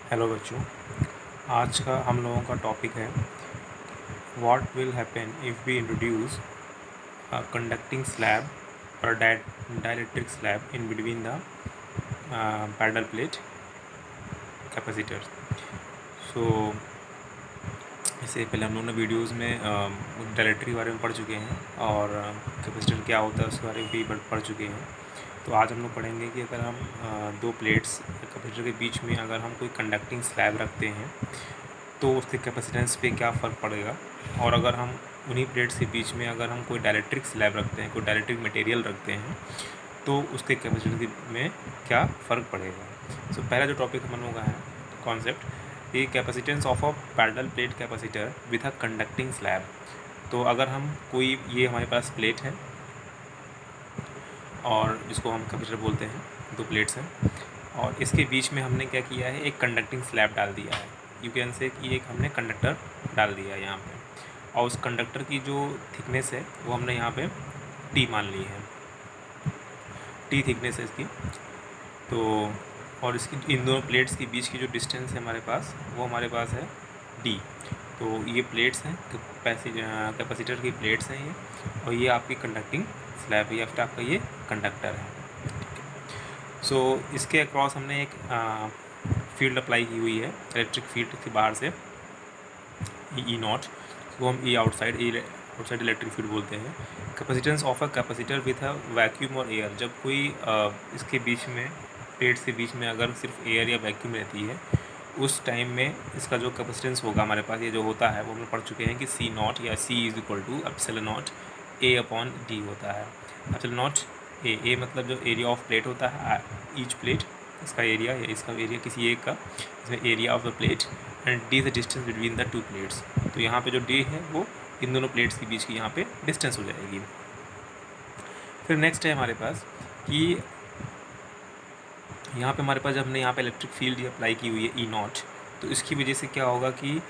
Hello बच्चों, आज का हम लोगों का टॉपिक है what will happen if we introduce a conducting slab और dielectric slab in between the parallel plate capacitor. So इससे पहले हम लोगों ने वीडियोस में डाइलेक्ट्रिक के बारे में पढ़ चुके हैं और कैपेसिटर क्या होता है उसके बारे में भी पढ़ चुके हैं। तो आज हम लोग पढ़ेंगे कि अगर हम दो प्लेट्स कैपेसिटर के बीच में अगर हम कोई कंडक्टिंग स्लैब रखते हैं तो उसके कैपेसिटेंस पे क्या फ़र्क पड़ेगा, और अगर हम उन्हीं प्लेट्स के बीच में अगर हम कोई डाइलेक्ट्रिक स्लैब रखते हैं, कोई डाइलेक्ट्रिक मटेरियल रखते हैं तो उसके कैपेसिटेंस में क्या फ़र्क पड़ेगा। सो पहला जो टॉपिक हम लोगों का है कॉन्सेप्ट, ये capacitance of a parallel plate capacitor with a conducting slab. तो अगर हम कोई, ये हमारे पास प्लेट है और जिसको हम कैपेसिटर बोलते हैं, दो प्लेट्स हैं और इसके बीच में हमने क्या किया है, एक कंडक्टिंग स्लैब डाल दिया है। यू कैन से कि एक हमने कंडक्टर डाल दिया है यहाँ पे, और उस कंडक्टर की जो थिकनेस है वो हमने यहाँ पे टी मान ली है, टी थिकनेस है इसकी। तो और इसकी इन दोनों प्लेट्स के बीच की जो डिस्टेंस है हमारे पास, वो हमारे पास है डी। तो ये प्लेट्स हैं, कैपेसिटर की प्लेट्स हैं ये, और ये आपकी कंडक्टिंग स्लैब है या फिर आपका ये कंडक्टर है। सो इसके अक्रॉस हमने एक फील्ड अप्लाई की हुई है, इलेक्ट्रिक फील्ड के बाहर से ई नॉट, वो हम ई आउटसाइड इलेक्ट्रिक फील्ड बोलते हैं। Capacitance of a capacitor with a vacuum और एयर, जब कोई इसके बीच में, प्लेट्स के बीच में अगर सिर्फ एयर या वैक्यूम रहती है उस टाइम में इसका जो कैपेसिटेंस होगा हमारे पास, ये जो होता है वो हम पढ़ चुके हैं कि सी नॉट या C is equal to epsilon not A upon D होता है। एप्सिलॉन नॉट ए मतलब जो एरिया ऑफ प्लेट होता है, ईच प्लेट इसका एरिया या इसका एरिया किसी एक का, इसमें area of the plate, and D the distance between the two plates. तो यहाँ पे जो डी है वो इन दोनों प्लेट्स के बीच की यहाँ पे डिस्टेंस हो जाएगी। फिर नेक्स्ट है हमारे पास कि यहाँ पे हमारे पास जब हमने यहाँ पे इलेक्ट्रिक फील्ड अप्लाई की हुई है ई नॉट, तो इसकी वजह से क्या होगा कि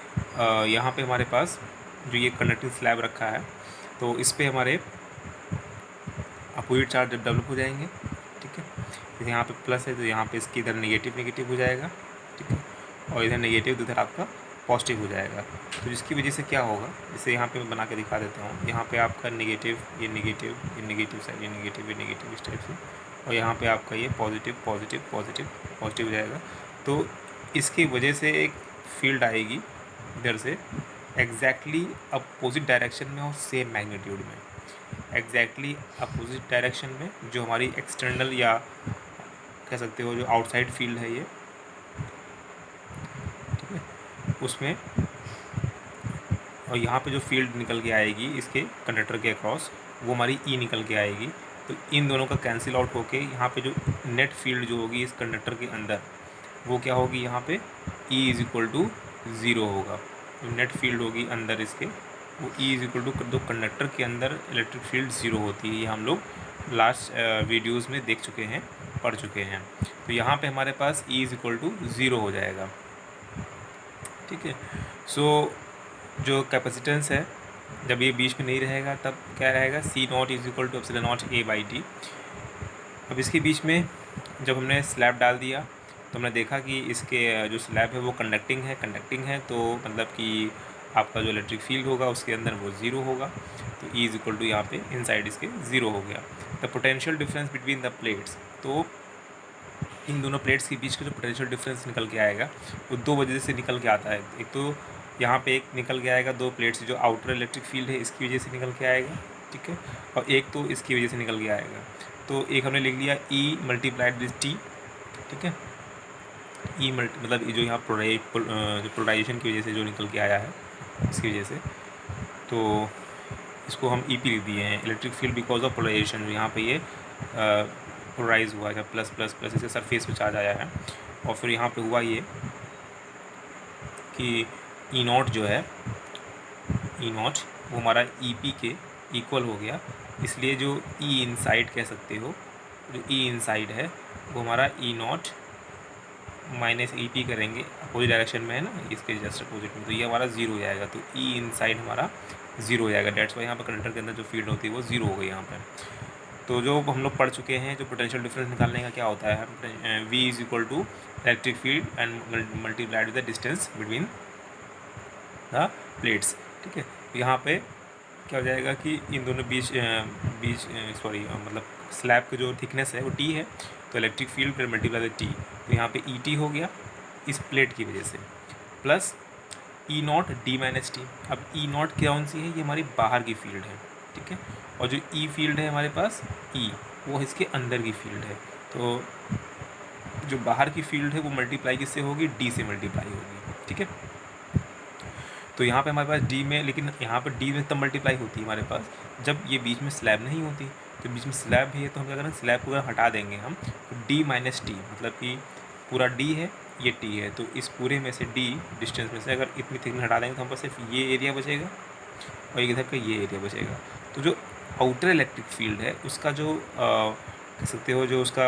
यहाँ पे हमारे पास जो ये कंडक्टिंग स्लैब रखा है तो इस पर हमारे अपोजिट चार्ज डेवलप हो जाएंगे। ठीक है, जैसे यहाँ पे प्लस है तो यहाँ पे इसकी इधर नेगेटिव हो जाएगा। ठीक है, और इधर नेगेटिव तो इधर आपका पॉजिटिव हो जाएगा। तो जिसकी वजह से क्या होगा, जैसे यहाँ पे मैं बना के दिखा देता हूँ, यहाँ पे आपका नेगेटिव, ये नेगेटिव, ये नेगेटिव साइड, ये नेगेटिव इस टाइप से, और यहाँ पे आपका ये पॉजिटिव हो जाएगा। तो इसकी वजह से एक फील्ड आएगी इधर से एग्जैक्टली अपोजिट डायरेक्शन में और सेम मैग्नीट्यूड में, एग्जैक्टली अपोजिट डायरेक्शन में, जो हमारी एक्सटर्नल या कह सकते हो जो आउटसाइड फील्ड है ये, ठीक है, उसमें। और यहाँ पे जो फील्ड निकल के आएगी इसके कंडक्टर के अक्रॉस, वो हमारी ई निकल के आएगी। तो इन दोनों का कैंसिल आउट होके यहाँ पे जो नेट फील्ड जो होगी इस कंडक्टर के अंदर, वो क्या होगी, यहाँ पे E is equal to zero होगा। जो नेट फील्ड होगी अंदर इसके, वो ई इज इक्वल टू, दो कंडक्टर के अंदर इलेक्ट्रिक फील्ड ज़ीरो होती है। ये हम लोग लास्ट वीडियोज़ में देख चुके हैं, पढ़ चुके हैं। तो यहाँ पे हमारे पास E is equal to zero हो जाएगा। ठीक है, सो जो कैपेसिटेंस है जब ये बीच में नहीं रहेगा तब क्या रहेगा, C nought is equal to epsilon not A by T. अब इसके बीच में जब हमने स्लैब डाल दिया तो हमने देखा कि इसके जो स्लैब है वो कंडक्टिंग है, तो मतलब कि आपका जो इलेक्ट्रिक फील्ड होगा उसके अंदर वो ज़ीरो होगा। तो ई इज इक्वल टू यहाँ पे इनसाइड इसके ज़ीरो हो गया। The potential difference between the plates, तो इन दोनों प्लेट्स के बीच का जो पोटेंशियल डिफरेंस निकल के आएगा वो दो वजह से निकल के आता है। एक तो यहाँ पे एक निकल के आएगा, दो प्लेट्स जो आउटर इलेक्ट्रिक फील्ड है इसकी वजह से निकल के आएगा। ठीक है, और एक तो इसकी वजह से निकल के आएगा। तो एक हमने लिख लिया ई मल्टीप्लाइड विद टी। ठीक है, ई मतलब जो यहाँ जो पोलराइजेशन की वजह से जो निकल के आया है इसकी वजह से, तो इसको हम ई पी लिख दिए हैं, electric field because of polarization. यहाँ पे ये पोलराइज हुआ है, प्लस प्लस प्लस इसे सरफेस पे चार्ज आया है। और फिर यहाँ पे हुआ ये कि ई नॉट जो है, ई नॉट वो हमारा ई पी के इक्वल हो गया, इसलिए जो ई इनसाइड कह सकते हो, जो ई इनसाइड है वो हमारा ई नॉट माइनस ई पी करेंगे, अपोजिट डायरेक्शन में है ना, इसके जस्ट अपोजिट में, तो ये हमारा ज़ीरो हो जाएगा। तो ई इनसाइड हमारा ज़ीरो हो जाएगा। डेट्स वाई यहाँ पर कंडक्टर के अंदर जो फील्ड होती है वो ज़ीरो हो गई यहाँ पर। तो जो हम लोग पढ़ चुके हैं, जो पोटेंशियल डिफरेंस निकालने का क्या होता है, V is equal to electric field and multiplied with the distance between the plates. ठीक है, तो यहाँ पे क्या हो जाएगा कि इन दोनों मतलब स्लैब की जो थिकनेस है वो T है, तो इलेक्ट्रिक फील्ड फिर मल्टीप्लाई विद T, तो यहाँ पे ET हो गया इस प्लेट की वजह से, plus E naught D minus T. अब E नॉट कौन सी है, ये हमारी बाहर की फील्ड है। ठीक है, और जो E फील्ड है हमारे पास E, वो इसके अंदर की फील्ड है। तो जो बाहर की फील्ड है वो मल्टीप्लाई किससे होगी, D से मल्टीप्लाई होगी। ठीक है, तो यहाँ पे हमारे पास D में, लेकिन यहाँ पर D में तब मल्टीप्लाई होती है हमारे पास जब ये बीच में स्लैब नहीं होती। तो बीच में स्लैब है तो हम क्या करें, स्लैब पूरा हटा देंगे हम, तो D माइनस टी, मतलब कि पूरा D है, ये T है, तो इस पूरे में से D डिस्टेंस में से अगर इतनी थिकनेस हटा देंगे तो हम पास सिर्फ ये एरिया बचेगा और इधर का ये एरिया बचेगा। तो जो आउटर इलेक्ट्रिक फील्ड है उसका जो कह सकते हो, जो उसका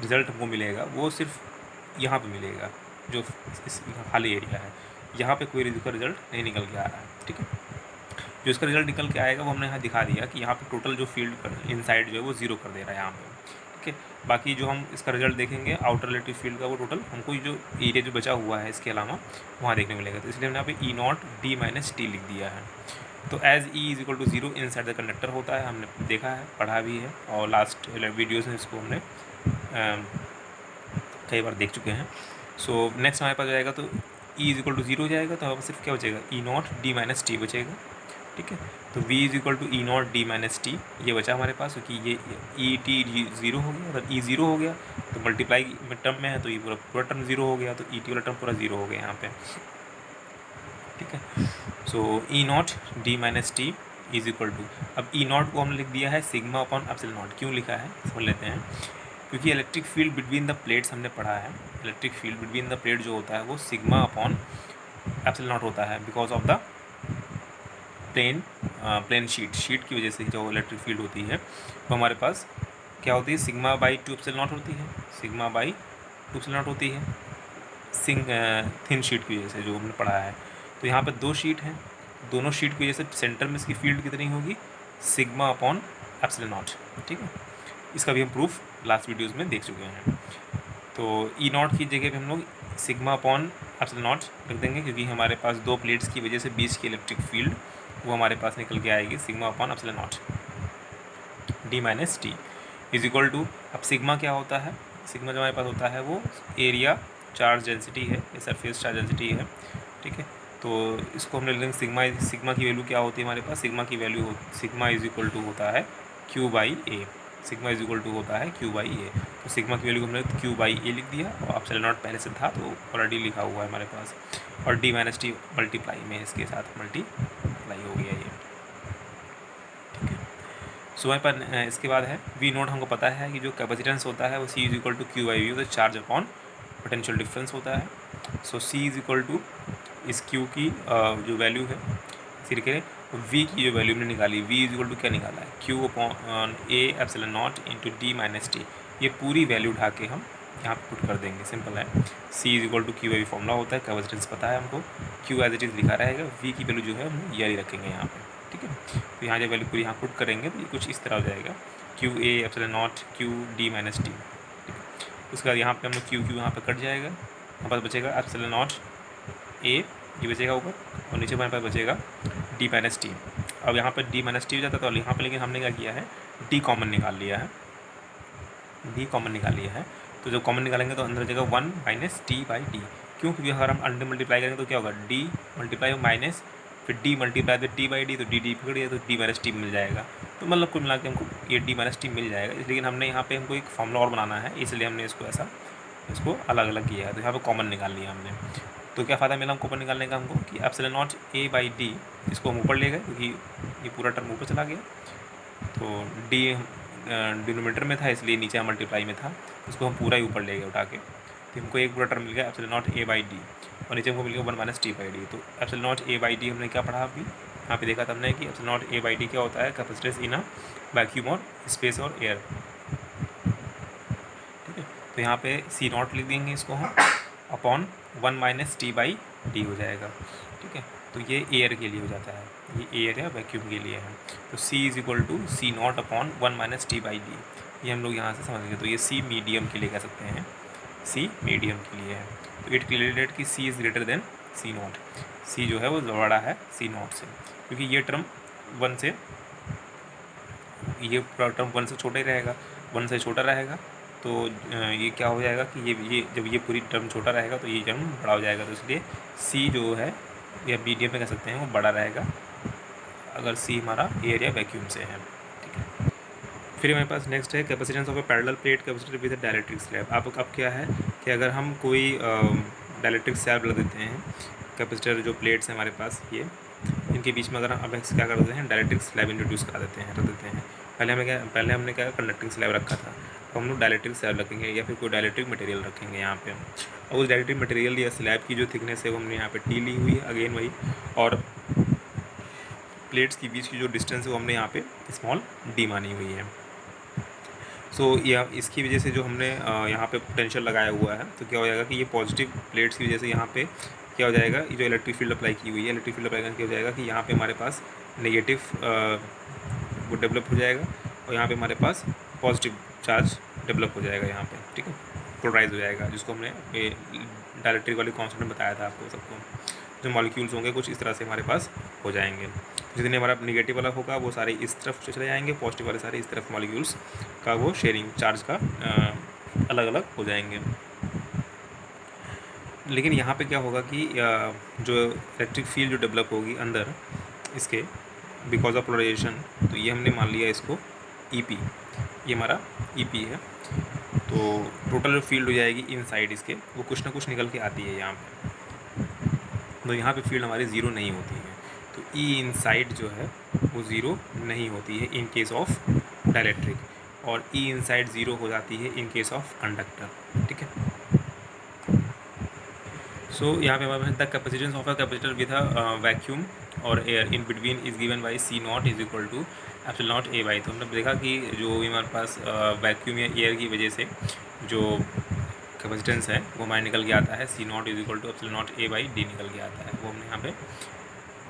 रिज़ल्ट हमको मिलेगा वो सिर्फ यहाँ पे मिलेगा, जो इस खाली एरिया है, यहाँ पे कोई इसका रिज़ल्ट नहीं निकल के आ रहा है। ठीक है, जो इसका रिज़ल्ट निकल के आएगा वो हमने यहाँ दिखा दिया कि यहाँ पे टोटल जो फील्ड इनसाइड जो है वो 0 कर दे रहा है यहाँ पे। ठीक है, बाकी जो हम इसका रिजल्ट देखेंगे आउटर इलेक्ट्रिक फील्ड का, वो टोटल हमको जो एरिया जो बचा हुआ है इसके अलावा वहाँ देखने मिलेगा। तो इसलिए हमने यहाँ पे E naught D minus T लिख दिया है। तो as E is equal to 0 inside the conductor होता है, हमने देखा है, पढ़ा भी है, और लास्ट वीडियोज़ में इसको हमने कई बार देख चुके हैं। सो नेक्स्ट हमारे पास जाएगा तो E इज इक्वल टू 0 हो जाएगा, तो हमारे सिर्फ क्या बचेगा, E naught D minus T बचेगा। ठीक है, तो V is equal to E naught D minus T, ये बचा हमारे पास, क्योंकि ये E T 0 हो गया, अगर E 0 हो गया तो मल्टीप्लाई में टर्म में है तो ये पूरा टर्म 0 हो गया, तो E T वाला टर्म पूरा 0 हो गया यहाँ पे। ठीक है, so E naught D minus T is equal to, अब E नॉट को हमने लिख दिया है सिग्मा अपॉन एप्सिलॉन नॉट। क्यों लिखा है समझ लेते हैं, क्योंकि electric field between the plates हमने पढ़ा है, electric field between the plate जो होता है वो सिग्मा अपॉन एप्सिलॉन नॉट होता है, because of the plane sheet की वजह से जो इलेक्ट्रिक फील्ड होती है वो हमारे पास क्या होती है, सिग्मा बाई 2 एप्सिलॉन नॉट होती है, सिग्मा बाई 2 एप्सिलॉन नॉट होती है थिन शीट की वजह से, जो हमने पढ़ा है। तो यहाँ पर 2 शीट हैं, दोनों शीट की वजह से सेंटर में इसकी फील्ड कितनी होगी, सिग्मा अपॉन एप्सिलॉन नॉट। ठीक है, इसका भी हम प्रूफ लास्ट वीडियोज़ में देख चुके हैं। तो E नॉट की जगह पे हम लोग सिग्मा अपॉन एप्सिलॉन नॉट रख देंगे, क्योंकि हमारे पास 2 प्लेट्स की वजह से बीच की इलेक्ट्रिक फील्ड वो हमारे पास निकल के आएगी sigma upon epsilon naught D minus T is equal to, अब सिग्मा क्या होता है, सिग्मा जो हमारे पास होता है वो एरिया चार्ज डेंसिटी है, ये सरफेस चार्ज डेंसिटी है। ठीक है, तो इसको हमने लेंगे सिग्मा की वैल्यू क्या होती है हमारे पास, सिग्मा इज इक्वल टू होता है Q by A, sigma is equal to होता है Q बाई ए। तो सिग्मा की वैल्यू हमने Q बाई ए लिख दिया, और एप्सिलॉन नॉट पहले से था तो ऑलरेडी लिखा हुआ है हमारे पास, और D माइनस टी मल्टीप्लाई में इसके साथ मल्टीप्लाई हो गया ये। ठीक है, सो हमारे पास इसके बाद है V नोट, हमको पता है कि जो कैपेसिटेंस होता है वो C is equal to Q by V, तो चार्ज अपॉन पोटेंशियल डिफरेंस होता है। So C is equal to इस Q की जो वैल्यू है, फिर के V की जो वैल्यू हमने निकाली, V इज इक्वल टू क्या निकाला है, Q upon A epsilon not into D minus T, ये पूरी वैल्यू उठा के हम यहाँ पे पुट कर देंगे, सिंपल है। C is equal to Q by formula होता है, कैपेसिटेंस पता है हमको, Q एज इट इज़ लिखा रहेगा, V की वैल्यू जो है हम ये रखेंगे यहाँ पे। ठीक है, तो यहाँ जो वैल्यू पूरी यहाँ पुट करेंगे तो ये कुछ इस तरह हो जाएगा, Q A epsilon not Q D minus T. ठीक है, उसके बाद यहाँ पे हम लोग Q यहाँ पे कट जाएगा, हमारे पास बचेगा एप्सिलॉन नॉट A, ये बचेगा ऊपर, और नीचे हमारे पास बचेगा D माइनस टी। अब यहाँ पर D माइनस टी हो जाता है, तो यहाँ पर लेकिन हमने क्या किया है, D कॉमन निकाल लिया है, D कॉमन निकाल लिया है। तो जब कॉमन निकालेंगे तो अंदर जगह 1 माइनस टी बाई डी, क्यों, क्योंकि अगर हम अंडर मल्टीप्लाई करेंगे तो क्या होगा, D मल्टीप्लाई माइनस फिर D मल्टीप्लाई तो टी बाई डी, तो D पकड़ गया तो D माइनस टी मिल जाएगा। तो मतलब कुल मिला के हमको ये D माइनस टी मिल जाएगा, लेकिन हमने यहाँ पे हमको एक फॉर्मूला और बनाना है, इसलिए हमने इसको अलग अलग किया है। तो यहाँ पर कॉमन निकाल लिया हमने, तो क्या फ़ायदा मिला हमको कॉमन निकालने का, हमको कि epsilon not A by D, इसको हम ऊपर ले गए क्योंकि ये पूरा टर्म ऊपर चला गया, तो D डिनोमीटर में था इसलिए नीचे मल्टीप्लाई में था, उसको हम पूरा ही ऊपर ले गए उठा के, तो हमको एक पूरा टर्म मिल गया epsilon not A by D, और नीचे हमको मिल गया 1 माइनस टी बाई डी। तो epsilon not A by D हमने क्या पढ़ा अभी यहाँ पे देखा था हमने कि epsilon not A by D क्या होता है, कैपेसिटेंस इन अ वैक्यूम और स्पेस और एयर। ठीक है, तो यहाँ पे C नॉट लिख देंगे इसको हम, upon 1 minus T by D हो जाएगा। ठीक है, तो ये एयर के लिए हो जाता है, ये एयर या वैक्यूम के लिए है। तो C is equal to C naught upon 1 minus T by D, ये हम लोग यहाँ से समझ गए। तो ये C मीडियम के लिए कह सकते हैं, C मीडियम के लिए है। तो इट क्लियरेट कि C is greater than C not, C जो है वो बड़ा है C नॉट से, क्योंकि ये टर्म 1 से, ये टर्म 1 से छोटा ही रहेगा, 1 से छोटा रहेगा। तो ये क्या हो जाएगा कि ये जब ये पूरी टर्म छोटा रहेगा तो ये टर्म बड़ा हो जाएगा। तो इसलिए C जो है या मीडियम में कह सकते हैं वो बड़ा रहेगा अगर C हमारा एयर या वैक्यूम से है, ठीक है। फिर हमारे पास नेक्स्ट है capacitance of A parallel plate capacitor with a dielectric slab. अब क्या है कि अगर हम कोई डाइलेक्ट्रिक स्लैब लगा देते हैं, कैपेसिटर जो प्लेट्स हैं हमारे पास ये, इनके बीच में अगर हम अब क्या कर देते हैं, डाइलेक्ट्रिक स्लैब इंट्रोड्यूस करा देते हैं, रख देते हैं। पहले हमने क्या कंडक्टिंग स्लैब रखा था, तो हम लोग डाइलेक्ट्रिक स्लैब रखेंगे या फिर कोई डाइलेक्ट्रिक मटेरियल रखेंगे यहाँ पे। और उस डाइलेक्ट्रिक मटेरियल या स्लैब की जो थिकनेस है वो हमने यहाँ पे टी ली हुई है, अगेन वही, और प्लेट्स के बीच की जो डिस्टेंस है वो हमने यहाँ पे स्मॉल डी मानी हुई है। सो यह इसकी वजह से जो हमने यहाँ पे पोटेंशियल लगाया हुआ है, तो क्या हो जाएगा कि ये पॉजिटिव प्लेट्स की वजह से यहाँ पे क्या हो जाएगा, ये जो इलेक्ट्रिक फील्ड अप्लाई की हुई है, इलेक्ट्रिक फील्ड अप्लाई करके क्या हो जाएगा कि यहाँ पे हमारे पास नेगेटिव वो डेवलप हो जाएगा, और यहाँ पे हमारे पास पॉजिटिव चार्ज डेवलप हो जाएगा यहाँ पे, ठीक है, पोलराइज हो जाएगा, जिसको हमने डाइलेक्ट्रिक वाले कॉन्सेप्ट में बताया था आपको सबको। जो मॉलिक्यूल्स होंगे कुछ इस तरह से हमारे पास हो जाएंगे, जितने हमारा निगेटिव वाला होगा वो सारे इस तरफ चले जाएंगे, पॉजिटिव वाले सारे इस तरफ मॉलिक्यूल्स का वो शेयरिंग चार्ज का अलग अलग हो जाएंगे। लेकिन यहाँ पे क्या होगा कि जो इलेक्ट्रिक फील्ड जो डेवलप होगी अंदर इसके बिकॉज ऑफ पोलराइजेशन, तो ये हमने मान लिया इसको EP, ये हमारा EP है। तो टोटल जो फील्ड हो जाएगी इनसाइड इसके वो कुछ ना कुछ निकल के आती है यहाँ पे, तो यहाँ पे फील्ड हमारी ज़ीरो नहीं होती है। तो E इनसाइड जो है वो ज़ीरो नहीं होती है इन केस ऑफ डाइलेक्ट्रिक, और E इनसाइड ज़ीरो हो जाती है इन केस ऑफ कंडक्टर, ठीक है। सो यहाँ पे हमारे पास the capacitance of a capacitor with a vacuum और air in between is given by C not is equal to epsilon not A by. तो हमने देखा कि जो हमारे पास वैक्यूम या एयर की वजह से जो कैपेसिटेंस है वो हमारे निकल के आता है C not is equal to epsilon not A by D निकल के आता है, वो हमने यहाँ पे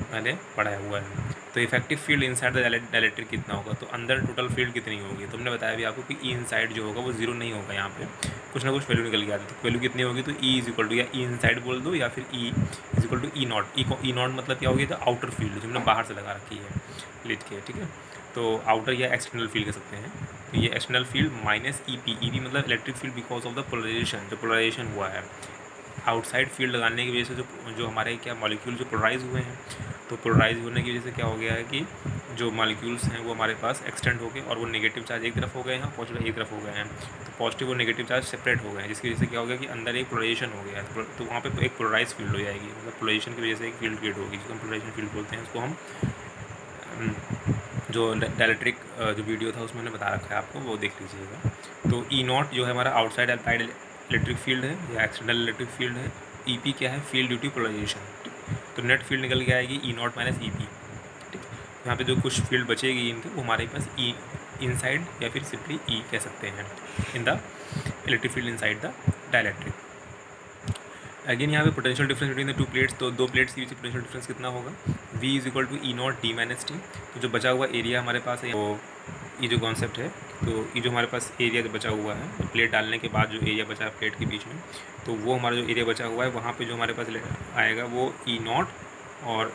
पहले पढ़ाया हुआ है। तो effective field inside the dielectric कितना होगा, तो अंदर टोटल फील्ड कितनी होगी, तो हमने बताया भी आपको कि E इनसाइड जो होगा वो ज़ीरो नहीं होगा, यहाँ पे कुछ ना कुछ वैल्यू निकल के आती है। तो वैल्यू कितनी होगी, तो E इज इक्वल टू या E इनसाइड बोल दो या फिर E is equal to E naught. E naught मतलब क्या होगी, तो आउटर फील्ड जो हमने बाहर से लगा रखी है प्लेट के, ठीक है। तो आउटर या एक्सटर्नल फील्ड कह सकते हैं। तो ये एक्सटर्नल फील्ड माइनस EP मतलब electric field because of the polarization, जो पोलराइजेशन हुआ है आउटसाइड फील्ड लगाने की वजह से जो हमारे क्या मॉलिक्यूल जो पोलराइज हुए हैं, तो पोलराइज होने की वजह से क्या हो गया है कि जो मॉलिक्यूल्स हैं वो हमारे पास एक्सटेंड हो गए और वो नेगेटिव चार्ज एक तरफ हो गए हैं, पॉजिटिव एक तरफ हो गए हैं। तो पॉजिटिव और नेगेटिव चार्ज सेपरेट हो गए हैं, जिसकी वजह से क्या हो गया कि अंदर एक पोलराइजेशन हो गया है। तो वहाँ पे एक पोलराइज फील्ड हो जाएगी, मतलब पोलराइजेशन की वजह से एक फील्ड क्रिएट होगी, जिसको हम पोलराइजेशन फील्ड बोलते हैं। उसको हम जो डाइलेक्ट्रिक जो वीडियो था उसमें मैंने बता रखा है आपको, वो देख लीजिएगा। तो E नॉट जो है हमारा आउटसाइड अप्लाइड इलेक्ट्रिक फील्ड है या एक्सटर्नल इलेक्ट्रिक फील्ड है। EP क्या है, फील्ड ड्यू टू पोलराइजेशन, तो नेट फील्ड निकल के आएगी E नॉट माइनस EP, ठीक। यहाँ पे जो कुछ फील्ड बचेगी इनके वो हमारे पास E इनसाइड या फिर सिंपली E कह सकते हैं in the electric field inside the dielectric. Again यहाँ पे potential difference between the two plates, तो दो प्लेट्स के बीच पोटेंशियल डिफरेंस कितना होगा, V is equal to E naught D minus T। तो जो बचा हुआ एरिया हमारे पास है, वो ये जो कॉन्सेप्ट है, तो ये जो हमारे पास एरिया जो बचा हुआ है, तो प्लेट डालने के बाद जो एरिया बचा है प्लेट के बीच में, तो वो हमारा जो एरिया बचा हुआ है वहाँ पे जो हमारे पास आएगा वो E नॉट, और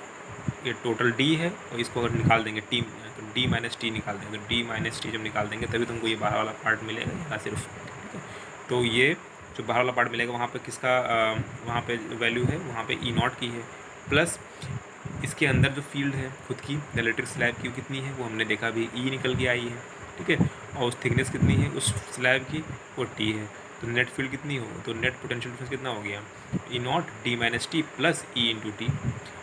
ये टोटल D है, और इसको अगर निकाल देंगे T, तो D माइनस T निकाल देंगे। तो D माइनस T जब निकाल देंगे तभी तुमको ये बाहर वाला पार्ट मिलेगा ना सिर्फ, ठीक है। तो ये जो बाहर वाला पार्ट मिलेगा वहाँ पे किसका वहाँ पे वैल्यू है, वहाँ पे E नॉट की है, प्लस इसके अंदर जो फील्ड है खुद की इलेक्ट्रिक स्लैब की कितनी है वो हमने देखा भी, E निकल के आई है, ठीक है। और उस थिकनेस कितनी है उस स्लैब की, वो T है। तो नेट फील्ड कितनी हो, तो नेट पोटेंशियल डिफरेंस कितना हो गया, E naught D minus T plus E into T।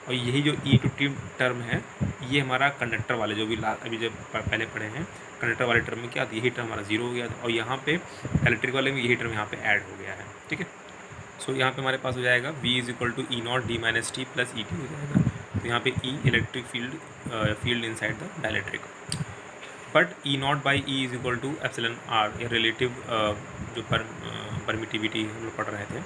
और यही जो E इंटू T टर्म है ये हमारा कंडक्टर वाले जो भी अभी जब पहले पढ़े हैं कंडक्टर वाले टर्म में क्या था, यही टर्म हमारा जीरो हो गया था, और यहाँ पे इलेक्ट्रिक वाले में यही टर्म यहाँ पे ऐड हो गया है, ठीक है। सो यहाँ पे हमारे पास हो जाएगा V is equal to E naught D minus T plus E T हो जाएगा। तो यहाँ पे E electric field inside the dielectric, but E naught by E is equal to epsilon R, या रिलेटिव जो परमिटिविटी हम लोग पढ़ रहे थे,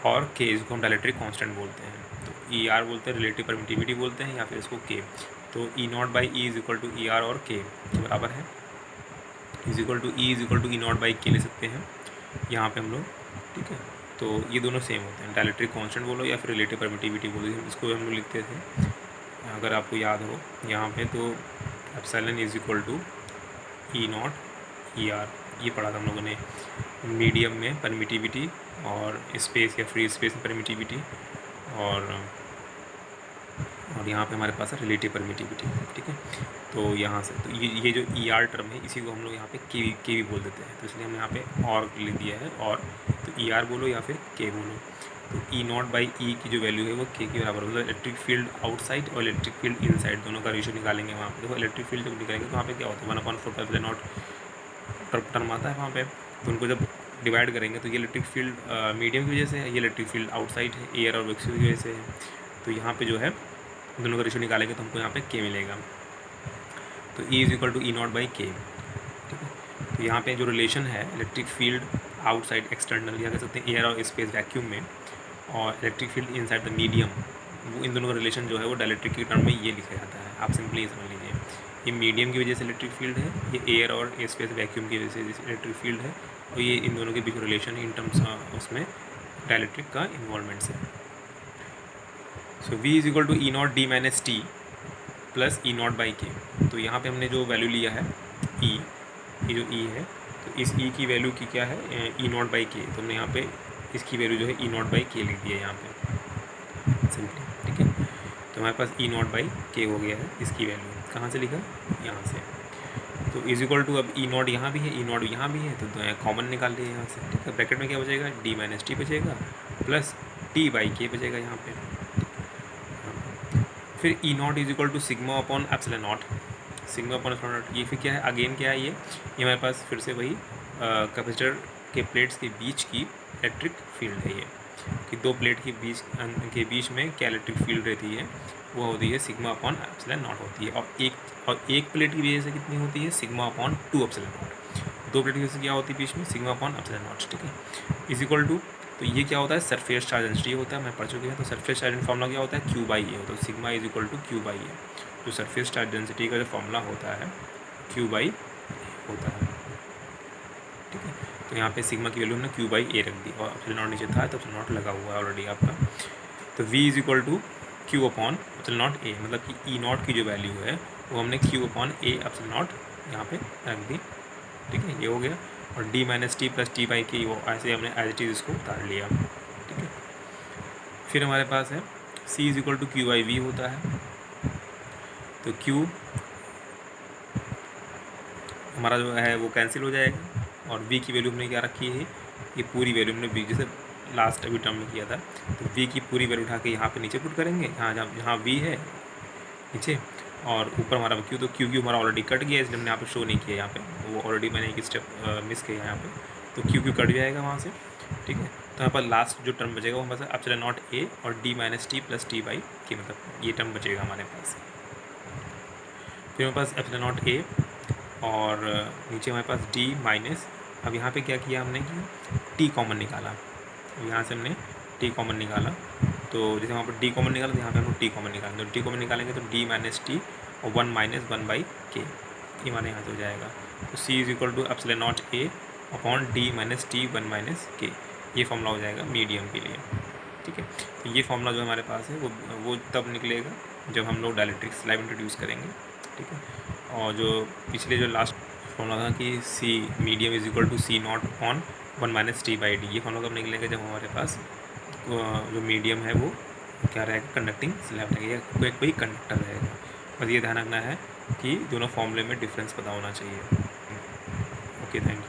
और K इसको हम डाइलेक्ट्रिक कांस्टेंट बोलते हैं। तो ई आर बोलते हैं, रिलेटिव परमिटिविटी बोलते हैं, या फिर इसको के। तो E not by E is equal to E R और के बराबर है is equal to E not by K ले सकते हैं यहाँ पे हम लोग, ठीक है। तो ये दोनों सेम होते हैं, डाइलेक्ट्रिक कांस्टेंट बोलो या फिर रिलेटिव परमिटिविटी बोलो, इसको हम लोग लिखते थे अगर आपको याद हो यहाँ पे, तो epsilon is equal to E naught E R, ये पढ़ा था हम लोगों ने मीडियम में परमिटिविटी और स्पेस या फ्री स्पेस में परमिटिविटी, और यहाँ पे हमारे पास है रिलेटिव परमिटिविटी, ठीक है। तो यहाँ से तो ये जो ई आर टर्म है इसी को हम लोग यहाँ पे के भी बोल देते हैं, तो इसलिए हम यहाँ पे और लिख दिया है, और तो ई आर बोलो या फिर के बोलो। तो ई नॉट बाई ई की जो वैल्यू है वो के बराबर होगा। इलेक्ट्रिक फील्ड आउटसाइड और इलेक्ट्रिक फील्ड इनसाइड दोनों का रेशियो निकालेंगे वहाँ पे। देखो इलेक्ट्रिक फील्ड जब निकालेंगे तो वहाँ पे क्या होता है 1/4 टर्म आता है वहाँ पे, तो उनको जब डिवाइड करेंगे तो ये इलेक्ट्रिक फील्ड मीडियम की वजह से है, ये इलेक्ट्रिक फील्ड आउटसाइड है एयर और वैक्यूम की वजह से है। तो यहाँ पे जो है दोनों का रेशियो निकालेंगे तो हमको यहाँ पे के मिलेगा। तो E is equal to E not by K, ठीक है। तो यहाँ पे जो रिलेशन है इलेक्ट्रिक फील्ड आउटसाइड एक्सटर्नल या कह सकते हैं एयर और स्पेस वैक्यूम में, और electric field inside the medium, वो इन दोनों का रिलेशन जो है वो डाइलेक्ट्रिक की टर्म में ये लिखा जाता है। आप सिंपली समझ लीजिए ये मीडियम की वजह से इलेक्ट्रिक फील्ड है, ये एयर और स्पेस वैक्यूम की वजह से इलेक्ट्रिक फील्ड है, और ये इन दोनों के बीच रिलेशन इन टर्म्स उसमें डाइलेक्ट्रिक का इन्वॉल्वमेंट है। So v is equal to E naught D minus T plus E not by K. तो यहाँ पे हमने जो वैल्यू लिया है e, ये जो e है, तो इस e की वैल्यू की क्या है ई नॉट बाई के, तो हमने यहाँ पे इसकी वैल्यू जो है ई नॉट बाई के लिख दी है यहाँ पे सिंपली, ठीक है। तो हमारे पास ई नॉट बाई के हो गया है, इसकी वैल्यू कहाँ से लिखा, यहाँ से। तो इज इक्वल टू अब ई नॉट यहाँ भी है, ई नॉट यहाँ भी है, तो कॉमन निकाल लिए यहाँ से, ठीक है। ब्रैकेट में क्या बचेगा, डी माइनस टी बचेगा प्लस टी बाई के बचेगा यहाँ पे। फिर E naught is equal to sigma upon epsilon naught, sigma upon epsilon naught, ये फिर क्या है अगेन क्या है ये हमारे पास फिर से वही कैपेसिटर के प्लेट्स के बीच की इलेक्ट्रिक फील्ड है ये, कि दो प्लेट के बीच में क्या इलेक्ट्रिक फील्ड रहती है वो होती है सिग्मा अपॉन एप्सिलॉन नॉट होती है, और एक प्लेट की वजह से कितनी होती है सिग्मा अपॉन 2 एप्सिलॉन नॉट, दो प्लेट की वजह से क्या होती है बीच में सिग्मा अपॉन एप्सिलॉन नॉट, ठीक है। इज इक्वल टू, तो ये क्या होता है सरफेस चार्ज डेंसिटी होता है, मैं पढ़ चुके हैं। तो सरफेस चार्ज फॉर्मूला क्या होता है क्यू बाई ए, तो sigma is equal to Q by A, तो सरफेस चार्ज डेंसिटी का जो फॉर्मूला होता है क्यू बाई होता है, ठीक है। तो यहाँ पे सिग्मा की वैल्यू हमने क्यू बाई ए रख दी, और एप्सिलॉन नॉट नीचे था तो एप्सिलॉन नॉट लगा हुआ है ऑलरेडी आपका। तो v is equal to Q upon epsilon not A, मतलब कि ई नॉट की जो वैल्यू है वो हमने Q upon A epsilon not यहाँ पे रख दी, ठीक है, ये हो गया। और D minus T plus T by के, वो ऐसे हमने एज इट इज इसको उतार लिया, ठीक है। फिर हमारे पास है C is equal to Q by V होता है, तो क्यू हमारा जो है वो कैंसिल हो जाएगा, और वी की वैल्यू हमने क्या रखी है, ये पूरी वैल्यू हमने वी जैसे लास्ट अभी टर्म में किया था, तो वी की पूरी वैल्यू उठा के यहाँ पे नीचे पुट करेंगे, जहाँ वी है नीचे, और ऊपर हमारा क्यू, तो क्यू हमारा ऑलरेडी कट गया इसलिए हमने यहाँ पे शो नहीं किया, यहाँ पे वो ऑलरेडी मैंने एक स्टेप मिस किया यहाँ पे, तो क्यू कट जाएगा वहाँ से, ठीक है। तो यहाँ पर लास्ट जो टर्म बचेगा वो हमारे पास एप्सिलॉन नॉट ए और D minus T plus T by के, मतलब ये टर्म बचेगा हमारे पास। फिर हमारे पास एप्सिलॉन नॉट ए और नीचे हमारे पास डी माइनस, अब यहाँ पे क्या किया हमने कि टी कॉमन निकाला, यहाँ से हमने टी कॉमन निकाला, तो जैसे वहाँ पर डी कॉमन निकाला तो यहाँ पे हम लोग टी कॉमन निकालेंगे, तो टी कॉमन निकालेंगे तो डी माइनस टी और 1 माइनस 1 बाई के, ये हमारे यहाँ से हो जाएगा। तो C is equal to epsilon not A upon D minus T 1 minus K, ये फॉर्मूला हो जाएगा मीडियम के लिए, ठीक है। तो ये फॉर्मूला जो हमारे पास है वो तब निकलेगा जब हम लोग डाइलेक्ट्रिक स्लैब इंट्रोड्यूस करेंगे, ठीक है। और जो पिछले जो लास्ट फॉर्मूला था कि C medium is equal to C naught upon 1 minus T by D, ये फॉर्मूला कब निकलेगा जब हमारे पास जो मीडियम है वो क्या रहेगा कंडक्टिंग स्लैब रहेगा, कोई कंडक्टर रहेगा। बस ये ध्यान रखना है कि दोनों फॉर्मूले में डिफरेंस पता होना चाहिए। Okay, thank you.